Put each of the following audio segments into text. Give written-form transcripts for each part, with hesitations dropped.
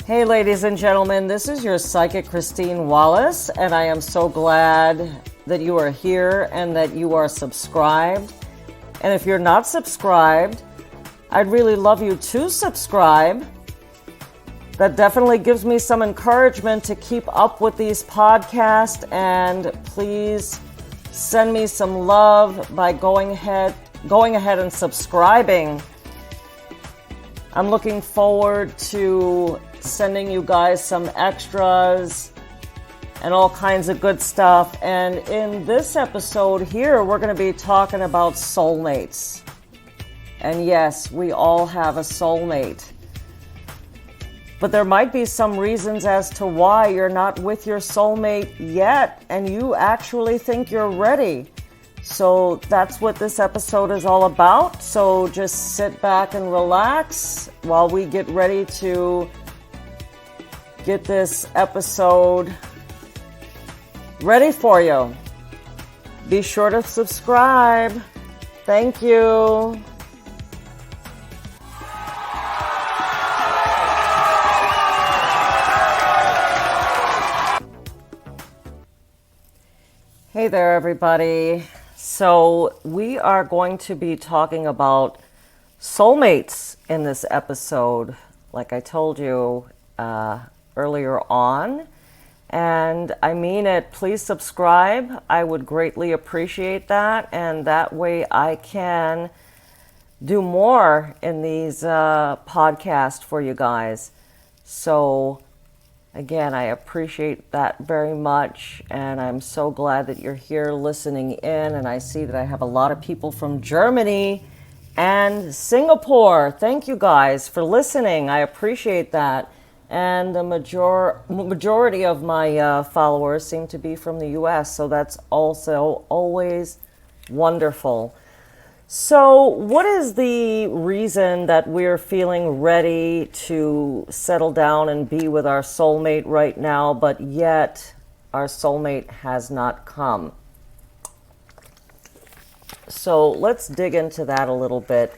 Hey ladies and gentlemen, this is your psychic Christine Wallace, and I am so glad that you are here and that you are subscribed. And if you're not subscribed, I'd really love you to subscribe. That definitely gives me some encouragement to keep up with these podcasts, and please send me some love by going ahead and subscribing. I'm looking forward to sending you guys some extras and all kinds of good stuff. And in this episode here, we're going to be talking about soulmates. And yes, we all have a soulmate. But there might be some reasons as to why you're not with your soulmate yet, and you actually think you're ready. So that's what this episode is all about. So just sit back and relax while we get ready to get this episode ready for you. Be sure to subscribe. Thank you. Hey there, everybody. So we are going to be talking about soulmates in this episode, like I told you earlier on. And I mean it. Please subscribe. I would greatly appreciate that. And that way I can do more in these podcasts for you guys. So again, I appreciate that very much, and I'm so glad that you're here listening in, and I see that I have a lot of people from Germany and Singapore. Thank you guys for listening. I appreciate that. And the majority of my followers seem to be from the US, so that's also always wonderful. So what is the reason that we're feeling ready to settle down and be with our soulmate right now, but yet our soulmate has not come? So let's dig into that a little bit.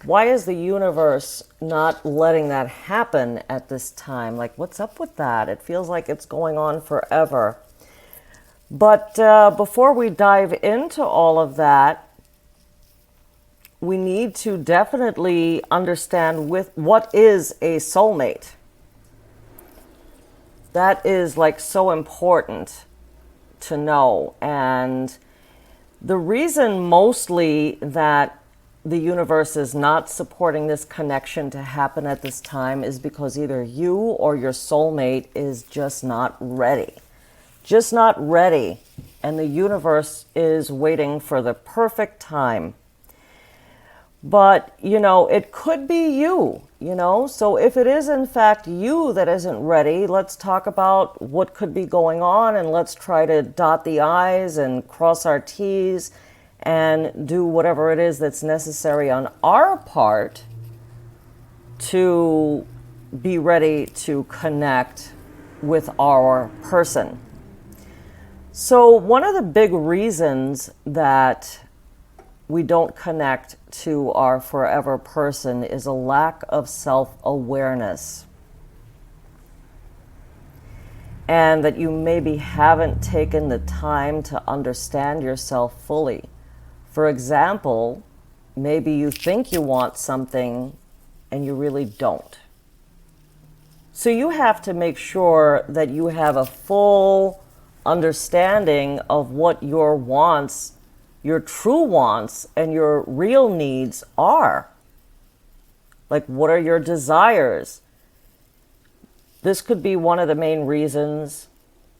Why is the universe not letting that happen at this time? Like, what's up with that? It feels like it's going on forever. But before we dive into all of that, we need to definitely understand what is a soulmate. That is like so important to know. And the reason mostly that the universe is not supporting this connection to happen at this time is because either you or your soulmate is just not ready. Just not ready. And the universe is waiting for the perfect time. But, it could be you, So if it is, in fact, you that isn't ready, let's talk about what could be going on, and let's try to dot the I's and cross our T's and do whatever it is that's necessary on our part to be ready to connect with our person. So one of the big reasons that we don't connect to our forever person is a lack of self-awareness. And that you maybe haven't taken the time to understand yourself fully. For example, maybe you think you want something and you really don't. So you have to make sure that you have a full understanding of what your wants, your true wants, and your real needs are. Like, what are your desires? This could be one of the main reasons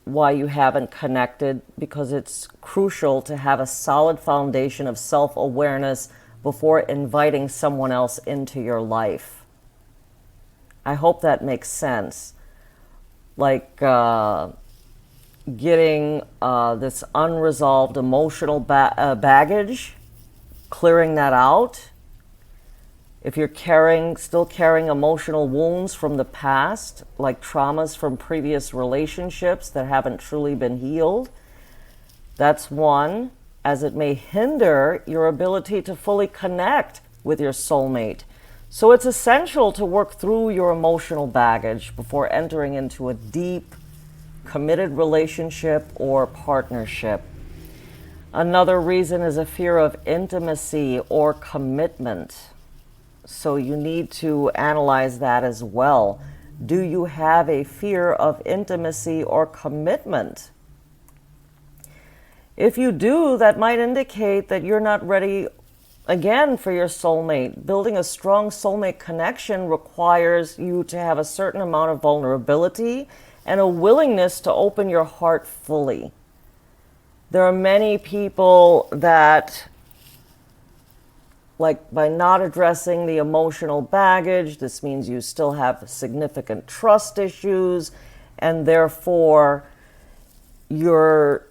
why you haven't connected, because it's crucial to have a solid foundation of self-awareness before inviting someone else into your life. I hope that makes sense. Like, getting this unresolved emotional baggage, clearing that out. If you're still carrying emotional wounds from the past, like traumas from previous relationships that haven't truly been healed, that's one, as it may hinder your ability to fully connect with your soulmate. So it's essential to work through your emotional baggage before entering into a deep, committed relationship or partnership. Another reason is a fear of intimacy or commitment. So you need to analyze that as well. Do you have a fear of intimacy or commitment? If you do, that might indicate that you're not ready, again, for your soulmate. Building a strong soulmate connection requires you to have a certain amount of vulnerability and a willingness to open your heart fully. There are many people that, like, by not addressing the emotional baggage, this means you still have significant trust issues, and therefore you're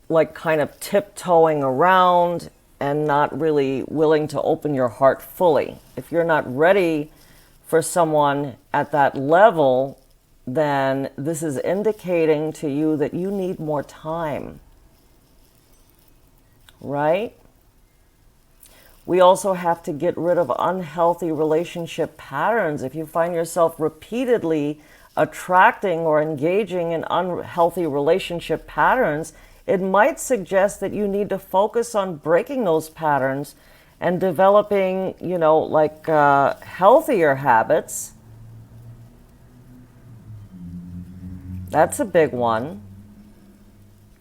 like kind of tiptoeing around and not really willing to open your heart fully. If you're not ready for someone at that level, then this is indicating to you that you need more time, right? We also have to get rid of unhealthy relationship patterns. If you find yourself repeatedly attracting or engaging in unhealthy relationship patterns, it might suggest that you need to focus on breaking those patterns and developing, healthier habits. That's a big one.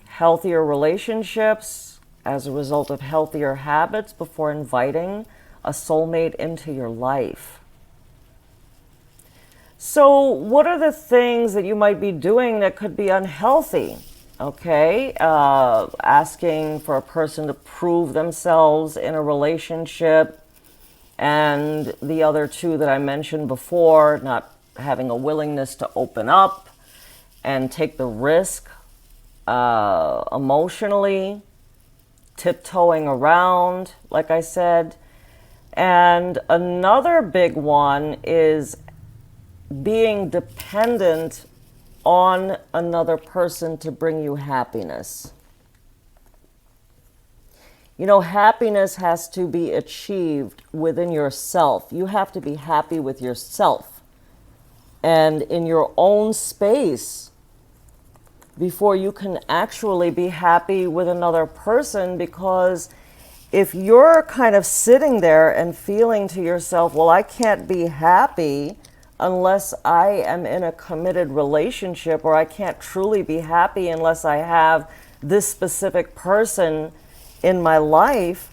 Healthier relationships as a result of healthier habits before inviting a soulmate into your life. So what are the things that you might be doing that could be unhealthy? Okay, asking for a person to prove themselves in a relationship, and the other two that I mentioned before, not having a willingness to open up and take the risk emotionally, tiptoeing around, like I said. And another big one is being dependent on another person to bring you happiness. Happiness has to be achieved within yourself. You have to be happy with yourself and in your own space before you can actually be happy with another person, because if you're kind of sitting there and feeling to yourself, well, I can't be happy unless I am in a committed relationship, or I can't truly be happy unless I have this specific person in my life,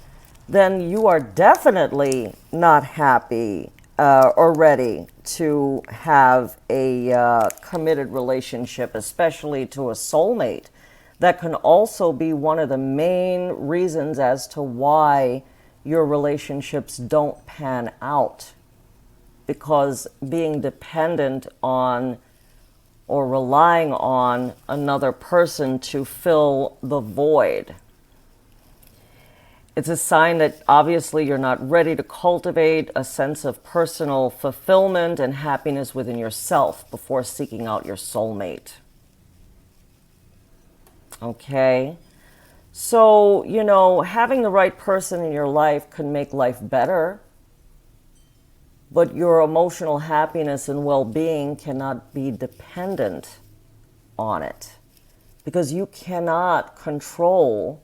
then you are definitely not happy or ready to have a committed relationship, especially to a soulmate. That can also be one of the main reasons as to why your relationships don't pan out. Because being dependent on or relying on another person to fill the void. It's a sign that obviously you're not ready to cultivate a sense of personal fulfillment and happiness within yourself before seeking out your soulmate. Okay? So, having the right person in your life can make life better. But your emotional happiness and well-being cannot be dependent on it, because you cannot control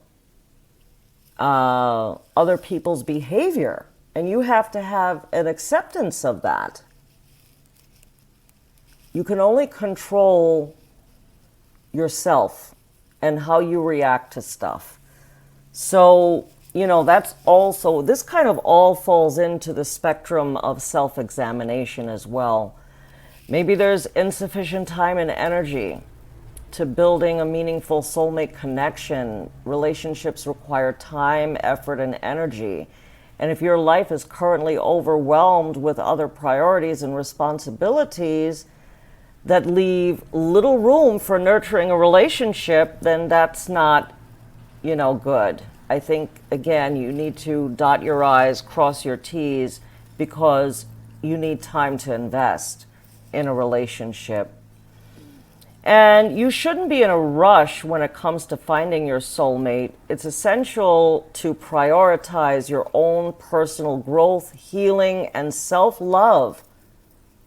other people's behavior, and you have to have an acceptance of that. You can only control yourself and how you react to stuff. So that's also, this kind of all falls into the spectrum of self-examination as well. Maybe there's insufficient time and energy to building a meaningful soulmate connection. Relationships require time, effort, and energy. And if your life is currently overwhelmed with other priorities and responsibilities that leave little room for nurturing a relationship, then that's not, good. I think, again, you need to dot your I's, cross your T's, because you need time to invest in a relationship. And you shouldn't be in a rush when it comes to finding your soulmate. It's essential to prioritize your own personal growth, healing, and self-love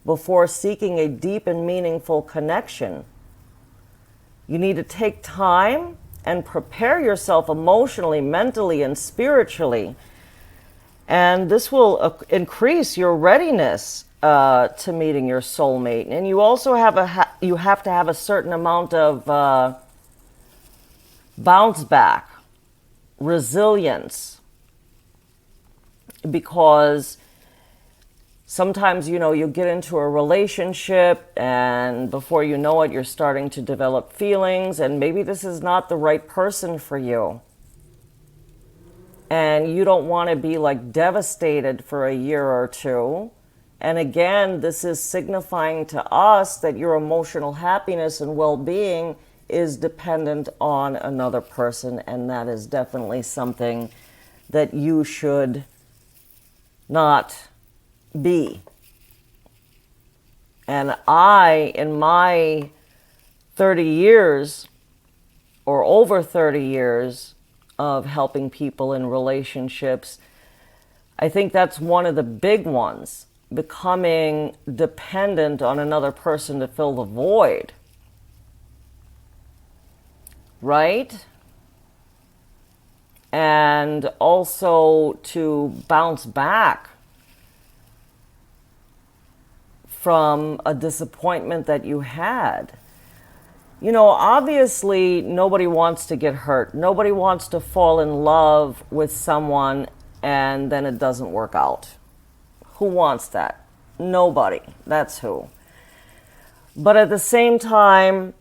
before seeking a deep and meaningful connection. You need to take time and prepare yourself emotionally, mentally, and spiritually. And this will increase your readiness to meeting your soulmate. And you also have to have a certain amount of bounce back, resilience, because sometimes, you get into a relationship and before you know it, you're starting to develop feelings, and maybe this is not the right person for you. And you don't want to be like devastated for a year or two. And again, this is signifying to us that your emotional happiness and well-being is dependent on another person. And that is definitely something that you should not be. And in my 30 years or over 30 years of helping people in relationships, I think that's one of the big ones, becoming dependent on another person to fill the void. Right? And also to bounce back from a disappointment that you had. Obviously, nobody wants to get hurt. Nobody wants to fall in love with someone and then it doesn't work out. Who wants that? Nobody. That's who. But at the same time,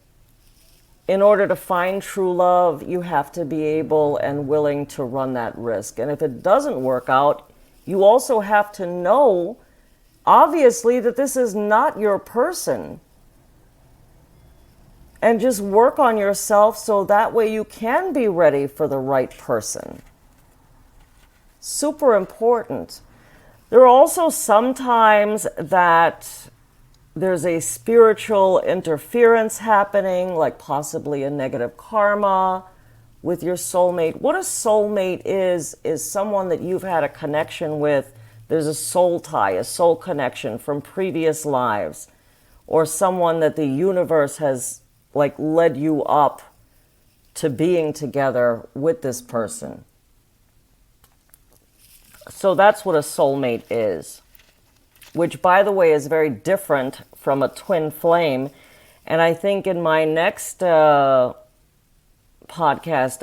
in order to find true love, you have to be able and willing to run that risk. And if it doesn't work out, you also have to know, obviously, that this is not your person. And just work on yourself so that way you can be ready for the right person. Super important. There are also some times that there's a spiritual interference happening, like possibly a negative karma with your soulmate. What a soulmate is someone that you've had a connection with. There's a soul tie, a soul connection from previous lives, or someone that the universe has led you up to being together with this person. So that's what a soulmate is, which, by the way, is very different from a twin flame. And I think in my next podcast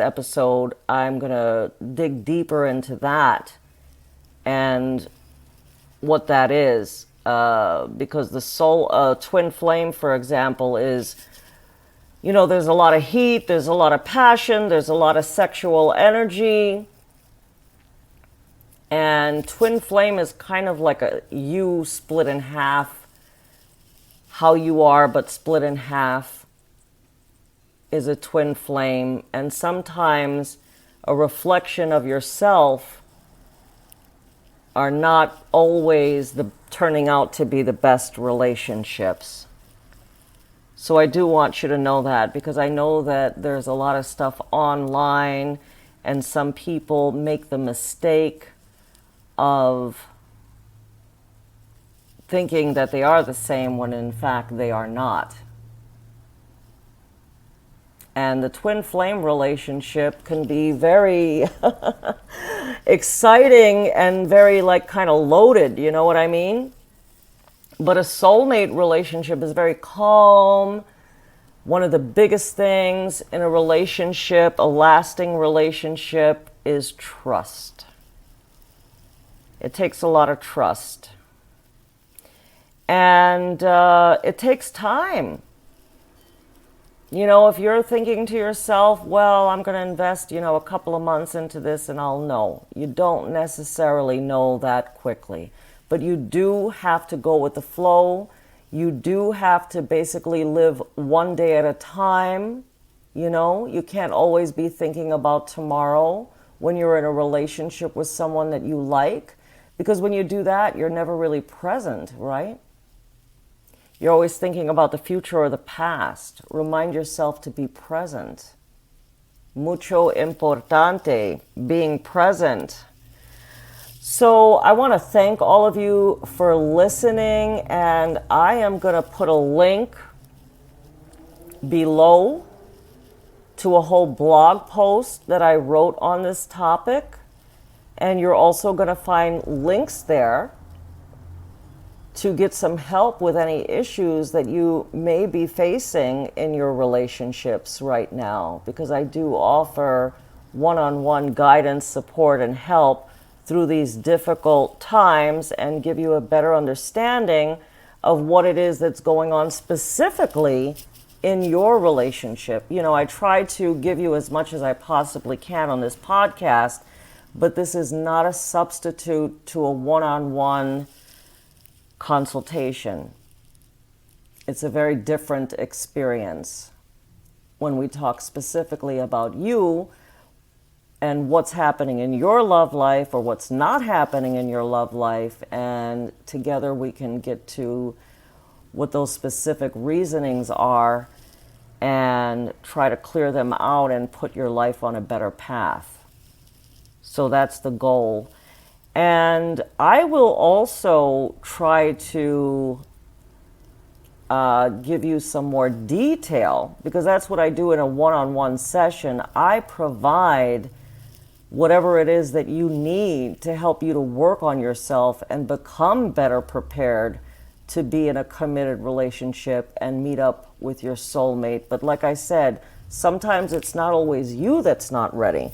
episode, I'm going to dig deeper into that and what that is. Because the twin flame, for example, is, there's a lot of heat, there's a lot of passion, there's a lot of sexual energy. And twin flame is kind of like you split in half. How you are, but split in half, is a twin flame. And sometimes a reflection of yourself are not always turning out to be the best relationships. So I do want you to know that, because I know that there's a lot of stuff online and some people make the mistake of thinking that they are the same when in fact they are not. And the twin flame relationship can be very exciting and very kind of loaded, you know what I mean? But a soulmate relationship is very calm. One of the biggest things in a relationship, a lasting relationship, is trust. It takes a lot of trust. And it takes time. If you're thinking to yourself, well, I'm going to invest, a couple of months into this and I'll know. You don't necessarily know that quickly. But you do have to go with the flow. You do have to basically live one day at a time. You can't always be thinking about tomorrow when you're in a relationship with someone that you like. Because when you do that, you're never really present, right? You're always thinking about the future or the past. Remind yourself to be present. Mucho importante, being present. So I want to thank all of you for listening, and I am going to put a link below to a whole blog post that I wrote on this topic. And you're also going to find links there to get some help with any issues that you may be facing in your relationships right now, because I do offer one-on-one guidance, support, and help through these difficult times and give you a better understanding of what it is that's going on specifically in your relationship. You know, I try to give you as much as I possibly can on this podcast, but this is not a substitute to a one-on-one consultation. It's a very different experience when we talk specifically about you and what's happening in your love life or what's not happening in your love life, and together we can get to what those specific reasonings are and try to clear them out and put your life on a better path. So that's the goal. And I will also try to give you some more detail, because that's what I do in a one-on-one session. I provide whatever it is that you need to help you to work on yourself and become better prepared to be in a committed relationship and meet up with your soulmate. But like I said, sometimes it's not always you that's not ready.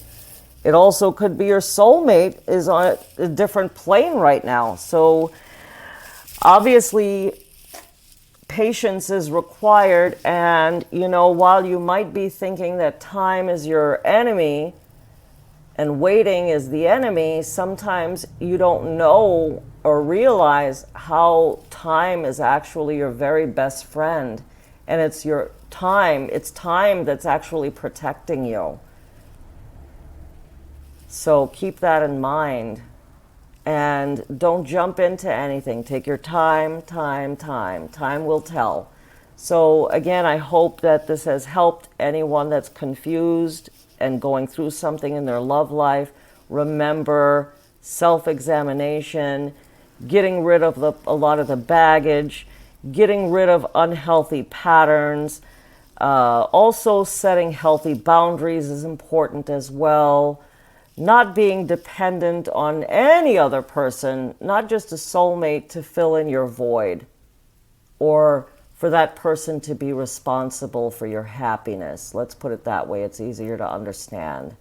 It also could be your soulmate is on a different plane right now. So obviously patience is required. And, you know, while you might be thinking that time is your enemy and waiting is the enemy, sometimes you don't know or realize how time is actually your very best friend. And it's time that's actually protecting you. So keep that in mind, and don't jump into anything. Take your time. Time will tell. So again, I hope that this has helped anyone that's confused and going through something in their love life. Remember, self-examination, getting rid of a lot of the baggage, getting rid of unhealthy patterns. Also, setting healthy boundaries is important as well. Not being dependent on any other person, not just a soulmate to fill in your void, or for that person to be responsible for your happiness. Let's put it that way. It's easier to understand.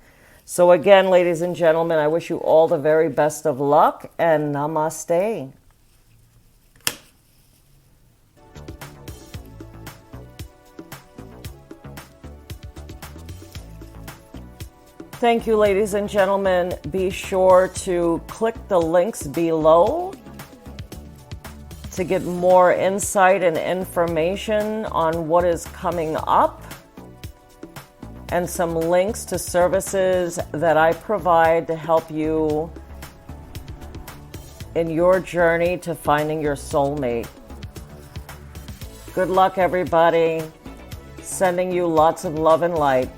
So again, ladies and gentlemen, I wish you all the very best of luck, and namaste. Thank you, ladies and gentlemen. Be sure to click the links below to get more insight and information on what is coming up, and some links to services that I provide to help you in your journey to finding your soulmate. Good luck, everybody. Sending you lots of love and light.